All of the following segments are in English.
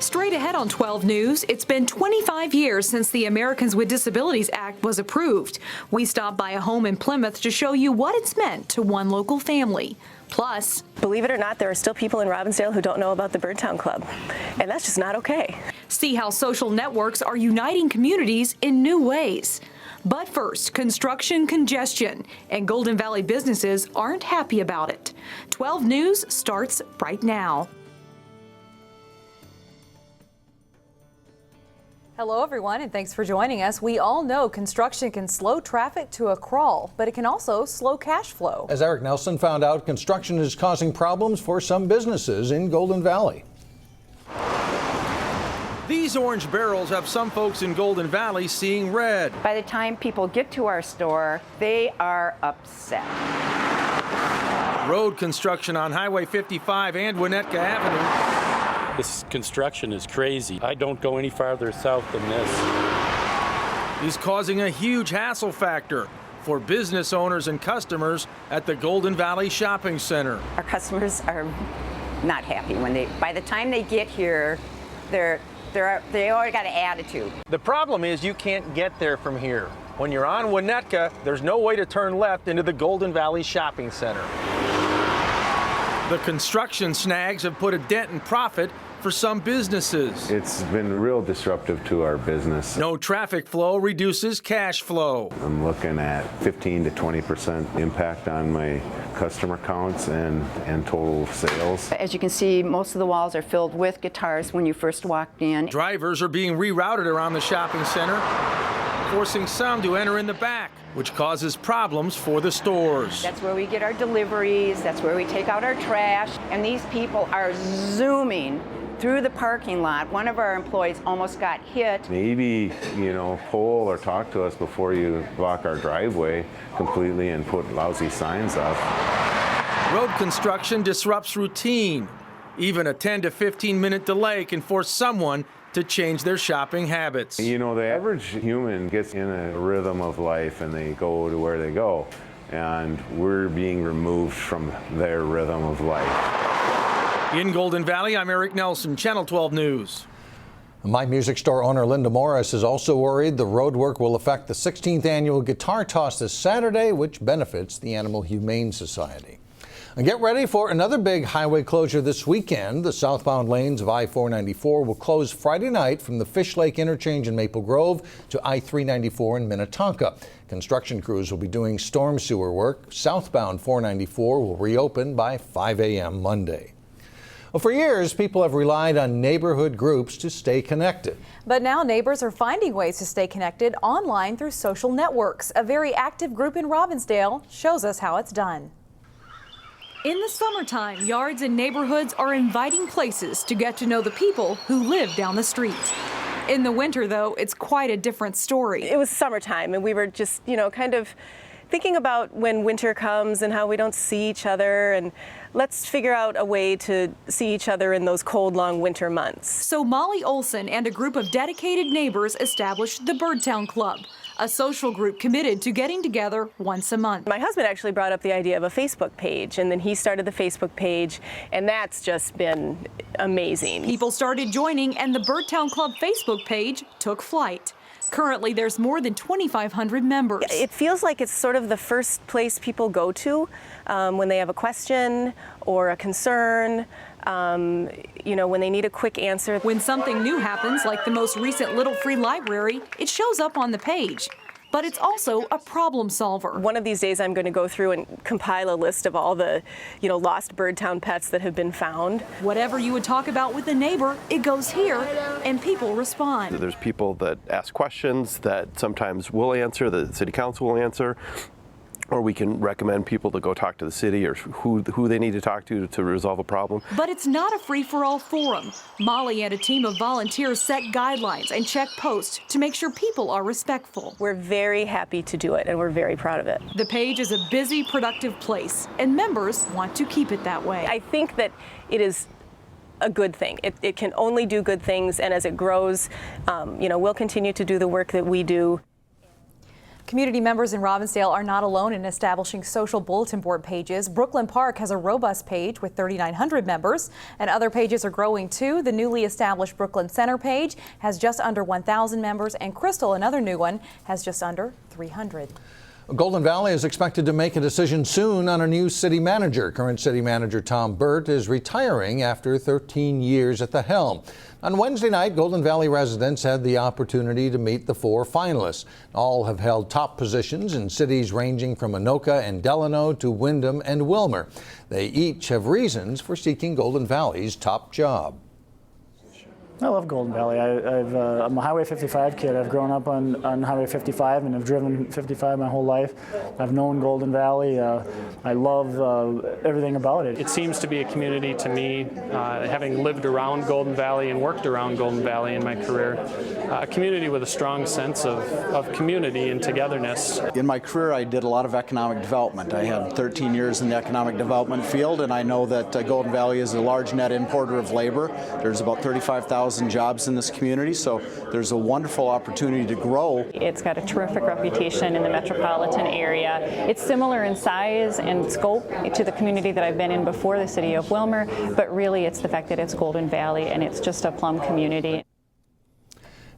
Straight ahead on 12 News, it's been 25 years since the Americans with Disabilities Act was approved. We stopped by a home in Plymouth to show you what it's meant to one local family. Plus, believe it or not, there are still people in Robbinsdale who don't know about the Birdtown Club, and that's just not okay. See how social networks are uniting communities in new ways. But first, construction congestion, and Golden Valley businesses aren't happy about it. 12 News starts right now. Hello, everyone, and thanks for joining us. We all know construction can slow traffic to a crawl, but it can also slow cash flow. As Eric Nelson found out, construction is causing problems for some businesses in Golden Valley. These orange barrels have some folks in Golden Valley seeing red. By the time people get to our store, they are upset. Road construction on Highway 55 and Winnetka Avenue. This construction is crazy. I don't go any farther south than this. Is causing a huge hassle factor for business owners and customers at the Golden Valley Shopping Center. Our customers are not happy when by the time they get here, they already got an attitude. The problem is you can't get there from here. When you're on Winnetka, there's no way to turn left into the Golden Valley Shopping Center. The construction snags have put a dent in profit for some businesses. It's been real disruptive to our business. No traffic flow reduces cash flow. I'm looking at 15 to 20% impact on my customer counts and total sales. As you can see, most of the walls are filled with guitars when you first walked in. Drivers are being rerouted around the shopping center, forcing some to enter in the back, which causes problems for the stores. That's where we get our deliveries, that's where we take out our trash, and these people are zooming through the parking lot. One of our employees almost got hit. Maybe, poll or talk to us before you block our driveway completely and put lousy signs up. Road construction disrupts routine. Even a 10 to 15 minute delay can force someone to change their shopping habits. The average human gets in a rhythm of life and they go to where they go, and we're being removed from their rhythm of life. In Golden Valley, I'm Eric Nelson, Channel 12 News. My Music Store owner Linda Morris is also worried the road work will affect the 16th annual Guitar Toss this Saturday, which benefits the Animal Humane Society. And get ready for another big highway closure this weekend. The southbound lanes of I-494 will close Friday night from the Fish Lake interchange in Maple Grove to I-394 in Minnetonka. Construction crews will be doing storm sewer work. Southbound 494 will reopen by 5 a.m. Monday. Well, for years, people have relied on neighborhood groups to stay connected. But now neighbors are finding ways to stay connected online through social networks. A very active group in Robbinsdale shows us how it's done. In the summertime, yards and neighborhoods are inviting places to get to know the people who live down the street. In the winter, though, it's quite a different story. It was summertime, and we were just, kind of thinking about when winter comes and how we don't see each other, and let's figure out a way to see each other in those cold, long winter months. So Molly Olson and a group of dedicated neighbors established the Birdtown Club, a social group committed to getting together once a month. My husband actually brought up the idea of a Facebook page, and then he started the Facebook page, and that's just been amazing. People started joining, and the Birdtown Club Facebook page took flight. Currently, there's more than 2,500 members. It feels like it's sort of the first place people go to when they have a question or a concern, when they need a quick answer. When something new happens, like the most recent Little Free Library, it shows up on the page. But it's also a problem solver. One of these days I'm going to go through and compile a list of all the, lost Birdtown pets that have been found. Whatever you would talk about with a neighbor, it goes here, and people respond. There's people that ask questions that sometimes we'll answer, the city council will answer, or we can recommend people to go talk to the city or who they need to talk to resolve a problem. But it's not a free-for-all forum. Molly and a team of volunteers set guidelines and check posts to make sure people are respectful. We're very happy to do it, and we're very proud of it. The page is a busy, productive place, and members want to keep it that way. I think that it is a good thing. It can only do good things, and as it grows, we'll continue to do the work that we do. Community members in Robbinsdale are not alone in establishing social bulletin board pages. Brooklyn Park has a robust page with 3,900 members, and other pages are growing too. The newly established Brooklyn Center page has just under 1,000 members, and Crystal, another new one, has just under 300. Golden Valley is expected to make a decision soon on a new city manager. Current city manager Tom Burt is retiring after 13 years at the helm. On Wednesday night, Golden Valley residents had the opportunity to meet the 4 finalists. All have held top positions in cities ranging from Anoka and Delano to Windham and Wilmer. They each have reasons for seeking Golden Valley's top job. I love Golden Valley. I'm a Highway 55 kid. I've grown up on Highway 55 and have driven 55 my whole life. I've known Golden Valley. I love everything about it. It seems to be a community to me, having lived around Golden Valley and worked around Golden Valley in my career, a community with a strong sense of community and togetherness. In my career, I did a lot of economic development. I had 13 years in the economic development field, and I know that Golden Valley is a large net importer of labor. There's about 35,000 jobs in this community, so there's a wonderful opportunity to grow. It's got a terrific reputation in the metropolitan area. It's similar in size and scope to the community that I've been in before, the city of Wilmer, but really it's the fact that it's Golden Valley and it's just a plum community.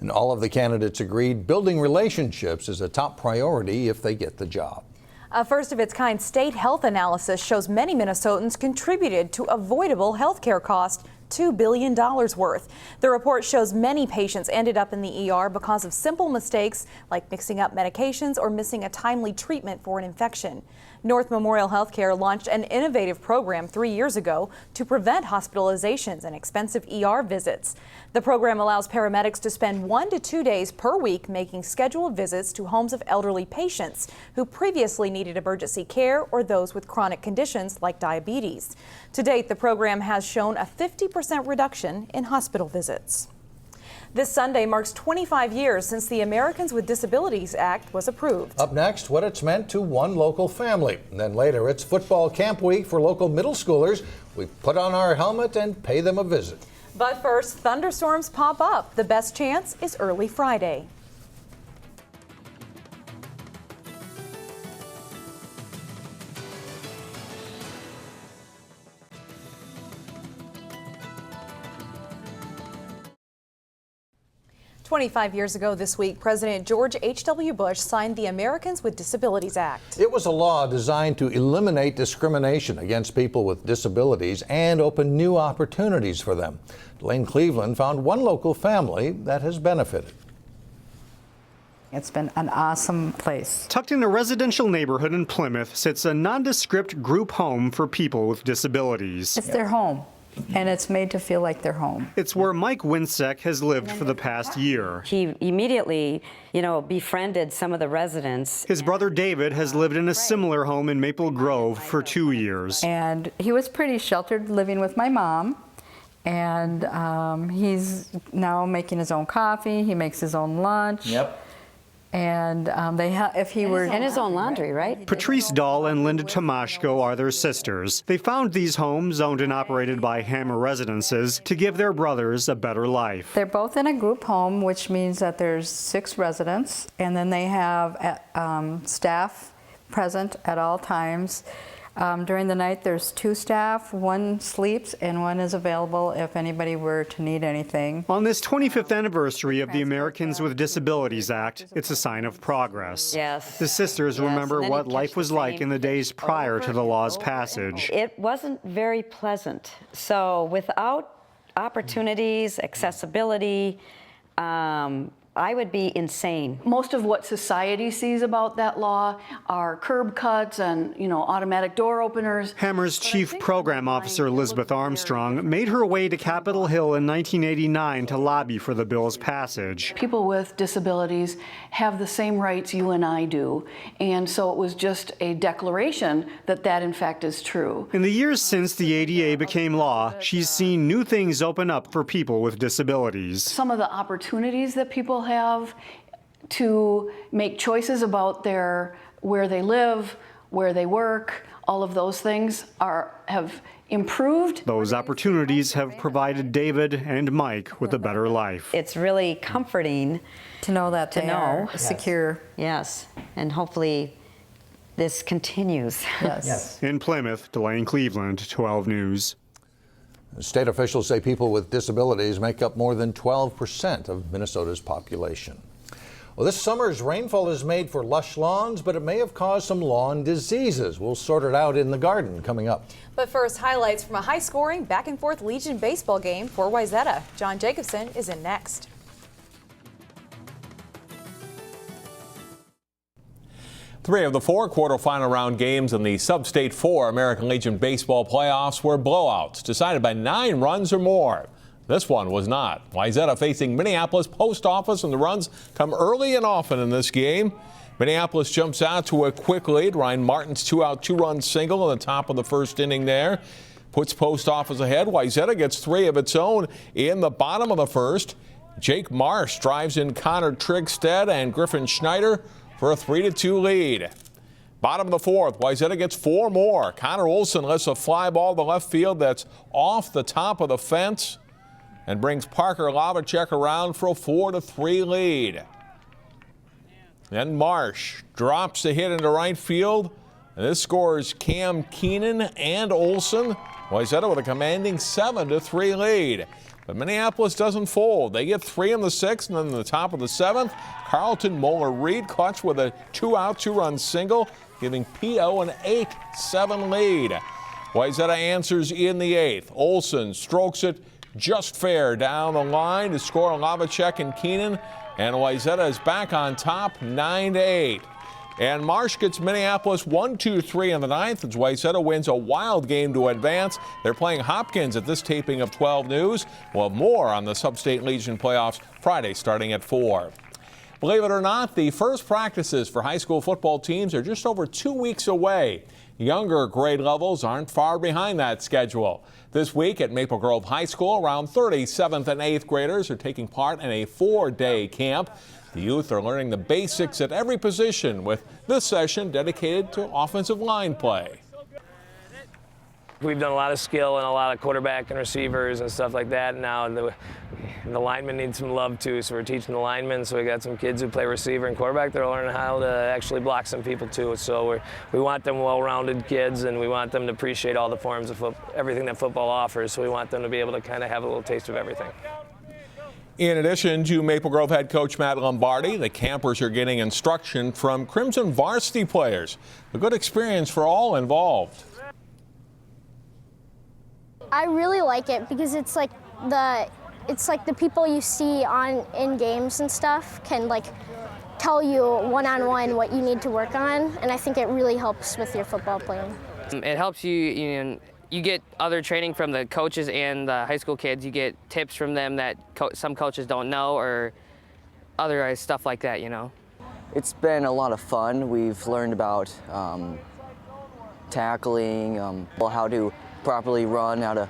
And all of the candidates agreed building relationships is a top priority if they get the job. A first-of-its-kind state health analysis shows many Minnesotans contributed to avoidable health care costs, $2 billion worth. The report shows many patients ended up in the ER because of simple mistakes like mixing up medications or missing a timely treatment for an infection. North Memorial Healthcare launched an innovative program 3 years ago to prevent hospitalizations and expensive ER visits. The program allows paramedics to spend 1 to 2 days per week making scheduled visits to homes of elderly patients who previously needed emergency care or those with chronic conditions like diabetes. To date, the program has shown a 50% reduction in hospital visits. This Sunday marks 25 years since the Americans with Disabilities Act was approved. Up next, what it's meant to one local family. And then later, it's football camp week for local middle schoolers. We put on our helmet and pay them a visit. But first, thunderstorms pop up. The best chance is early Friday. "25 years ago this week, President George H.W. Bush signed the Americans with Disabilities Act. It was a law designed to eliminate discrimination against people with disabilities and open new opportunities for them. Elaine Cleveland found one local family that has benefited. It's been an awesome place. Tucked in a residential neighborhood in Plymouth sits a nondescript group home for people with disabilities. It's their home, and it's made to feel like their home. It's where Mike Wincek has lived for the past year. He immediately, befriended some of the residents. His brother David has lived in a similar home in Maple Grove for 2 years. And he was pretty sheltered living with my mom. And he's now making his own coffee. He makes his own lunch. Yep. And if he were... And his own laundry, right? Patrice Dahl and Linda Tomashko are their sisters. They found these homes, owned and operated by Hammer Residences, to give their brothers a better life. They're both in a group home, which means that there's 6 residents, and then they have staff present at all times. During the night, there's 2 staff. 1 sleeps and 1 is available if anybody were to need anything. On this 25th anniversary of the Americans with Disabilities Act, it's a sign of progress. Yes. The sisters remember what life was like in the days prior to the law's passage. It wasn't very pleasant. So without opportunities, accessibility, I would be insane. Most of what society sees about that law are curb cuts and, automatic door openers. Hammer's chief program officer, Elizabeth Armstrong, made her way to Capitol Hill in 1989 to lobby for the bill's passage. People with disabilities have the same rights you and I do, and so it was just a declaration that in fact is true. In the years since the ADA became law, she's seen new things open up for people with disabilities. Some of the opportunities that people have to make choices about where they live, where they work, all of those things have improved. Those opportunities have provided David and Mike with a better life. It's really comforting to know that to they know. are secure. Yes, and hopefully this continues. Yes. In Plymouth, Delane Cleveland, 12 News. State officials say people with disabilities make up more than 12% of Minnesota's population. Well, this summer's rainfall is made for lush lawns, but it may have caused some lawn diseases. We'll sort it out in the garden coming up. But first, highlights from a high-scoring back-and-forth Legion baseball game for Wayzata. John Jacobson is in next. Three of the four quarterfinal round games in the Sub-State 4 American Legion baseball playoffs were blowouts, decided by 9 runs or more. This one was not. Wayzata facing Minneapolis Post Office, and the runs come early and often in this game. Minneapolis jumps out to a quick lead. Ryan Martin's 2-out, 2-run single in the top of the first inning there puts Post Office ahead. Wayzata gets 3 of its own in the bottom of the first. Jake Marsh drives in Connor Trigstead and Griffin Schneider for a 3-2 lead. Bottom of the fourth, Wayzata gets 4 more. Connor Olson lifts a fly ball to left field that's off the top of the fence and brings Parker Lavacek around for a 4-3 lead. Then Marsh drops a hit into right field, and this scores Cam Keenan and Olson. Wayzata with a commanding 7-3 lead. But Minneapolis doesn't fold. They get 3 in the 6th, and then in the top of the 7th, Carlton Moeller-Reed clutch with a 2-out, 2-run single, giving PO an 8-7 lead. Wayzata answers in the 8th. Olson strokes it just fair down the line to score Lavacek and Keenan, and Wayzata is back on top 9-8. And Marsh gets Minneapolis 1-2-3 in the 9th as Wayzata wins a wild game to advance. They're playing Hopkins at this taping of 12 News. We'll have more on the Sub-State Legion playoffs Friday starting at 4. Believe it or not, the first practices for high school football teams are just over 2 weeks away. Younger grade levels aren't far behind that schedule. This week at Maple Grove High School, around 30 7th and 8th graders are taking part in a 4-day camp. The youth are learning the basics at every position, with this session dedicated to offensive line play. We've done a lot of skill and a lot of quarterback and receivers and stuff like that. Now the linemen need some love too, so we're teaching the linemen. So we got some kids who play receiver and quarterback. They're learning how to actually block some people too. So we want them well-rounded kids, and we want them to appreciate all the forms of everything that football offers. So we want them to be able to kind of have a little taste of everything. In addition to Maple Grove head coach Matt Lombardi, the campers are getting instruction from Crimson varsity players. A good experience for all involved. I really like it because it's like the people you see in games and stuff can like tell you one-on-one what you need to work on, and I think it really helps with your football playing. It helps you get other training from the coaches and the high school kids. You get tips from them that some coaches don't know, or other stuff like that, It's been a lot of fun. We've learned about tackling, how to properly run, how to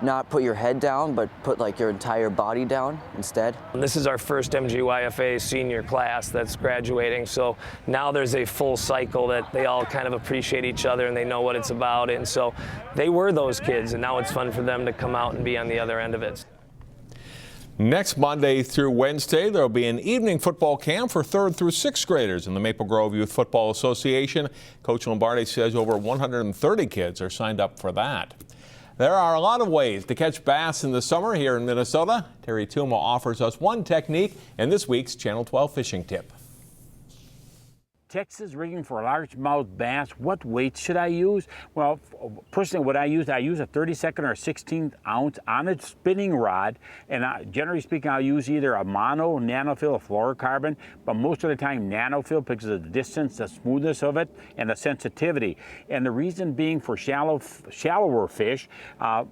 not put your head down, but put like your entire body down instead. This is our first MGYFA senior class that's graduating, so now there's a full cycle that they all kind of appreciate each other and they know what it's about, and so they were those kids, and now it's fun for them to come out and be on the other end of it. Next Monday through Wednesday, there will be an evening football camp for 3rd through 6th graders in the Maple Grove Youth Football Association. Coach Lombardi says over 130 kids are signed up for that. There are a lot of ways to catch bass in the summer here in Minnesota. Terry Tuma offers us one technique in this week's Channel 12 fishing tip. Texas rigging for largemouth bass. What weight should I use? Well, personally, what I use a 32nd or 16th ounce on a spinning rod, and generally speaking, I'll use either a mono, nanofill, or fluorocarbon, but most of the time nanofill because of the distance, the smoothness of it, and the sensitivity. And the reason being for shallower fish,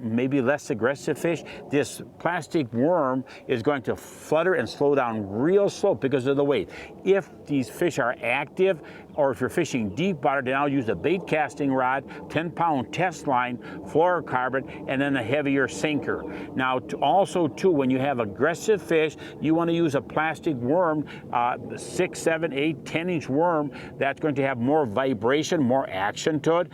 maybe less aggressive fish, this plastic worm is going to flutter and slow down real slow because of the weight. If these fish are active, intermediate, or if you're fishing deep water, then I'll use a bait casting rod, 10-pound test line, fluorocarbon, and then a heavier sinker. Now, also too, when you have aggressive fish, you want to use a plastic worm, 6, 7, 8, 10-inch worm that's going to have more vibration, more action to it,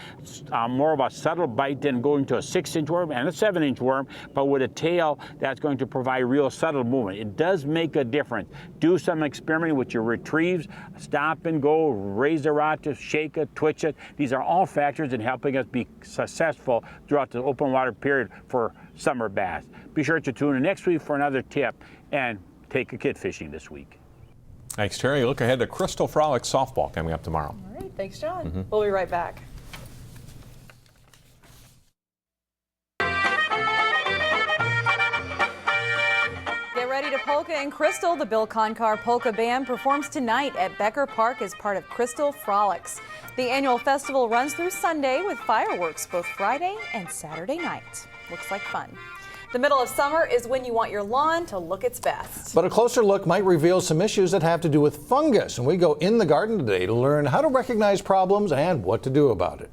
more of a subtle bite than going to a 6-inch worm and a 7-inch worm, but with a tail that's going to provide real subtle movement. It does make a difference. Do some experimenting with your retrieves, stop and go, raise the rod to shake it, twitch it. These are all factors in helping us be successful throughout the open water period for summer bass. Be sure to tune in next week for another tip and take a kid fishing this week. Thanks, Terry. Look ahead to Crystal Frolics softball coming up tomorrow. All right, thanks, John. We'll be right back. Get ready to polka in Crystal. The Bill Conkar Polka Band performs tonight at Becker Park as part of Crystal Frolics. The annual festival runs through Sunday with fireworks both Friday and Saturday night. Looks like fun. The middle of summer is when you want your lawn to look its best. But a closer look might reveal some issues that have to do with fungus. And we go in the garden today to learn how to recognize problems and what to do about it.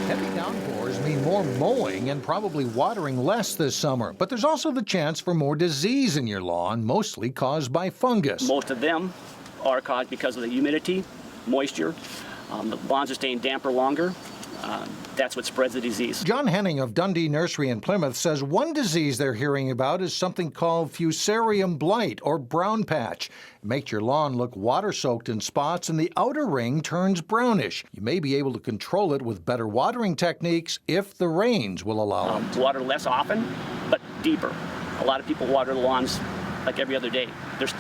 Heavy downpours mean more mowing and probably watering less this summer. But there's also the chance for more disease in your lawn, mostly caused by fungus. Most of them are caused because of the humidity, moisture. The lawns are staying damper longer. That's what spreads the disease. John Henning of Dundee Nursery in Plymouth says one disease they're hearing about is something called fusarium blight or brown patch. It makes your lawn look water-soaked in spots and the outer ring turns brownish. You may be able to control it with better watering techniques if the rains will allow it. Water less often, but deeper. A lot of people water the lawns like every other day.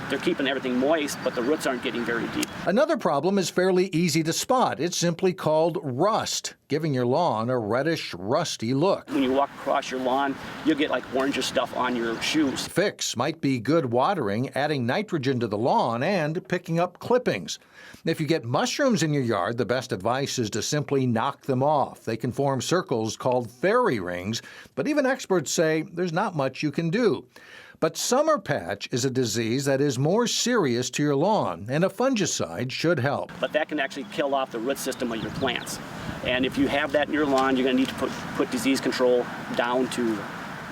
They're keeping everything moist, but the roots aren't getting very deep. Another problem is fairly easy to spot. It's simply called rust, giving your lawn a reddish, rusty look. When you walk across your lawn, you'll get like orangish stuff on your shoes. Fix might be good watering, adding nitrogen to the lawn, and picking up clippings. If you get mushrooms in your yard, the best advice is to simply knock them off. They can form circles called fairy rings, but even experts say there's not much you can do. But summer patch is a disease that is more serious to your lawn, and a fungicide should help. But that can actually kill off the root system of your plants. And if you have that in your lawn, you're going to need to put disease control down to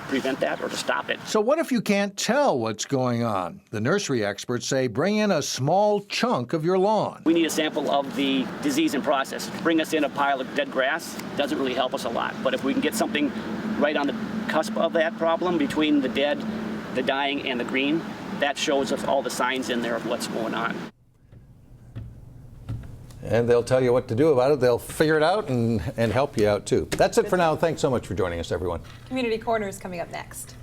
prevent that or to stop it. So what if you can't tell what's going on? The nursery experts say bring in a small chunk of your lawn. We need a sample of the disease in process. Bring us in a pile of dead grass doesn't really help us a lot. But if we can get something right on the cusp of that problem between the dead, the dying, and the green, that shows us all the signs in there of what's going on. And they'll tell you what to do about it. They'll figure it out and help you out too. That's it for now. Thanks so much for joining us, everyone. Community Corner is coming up next.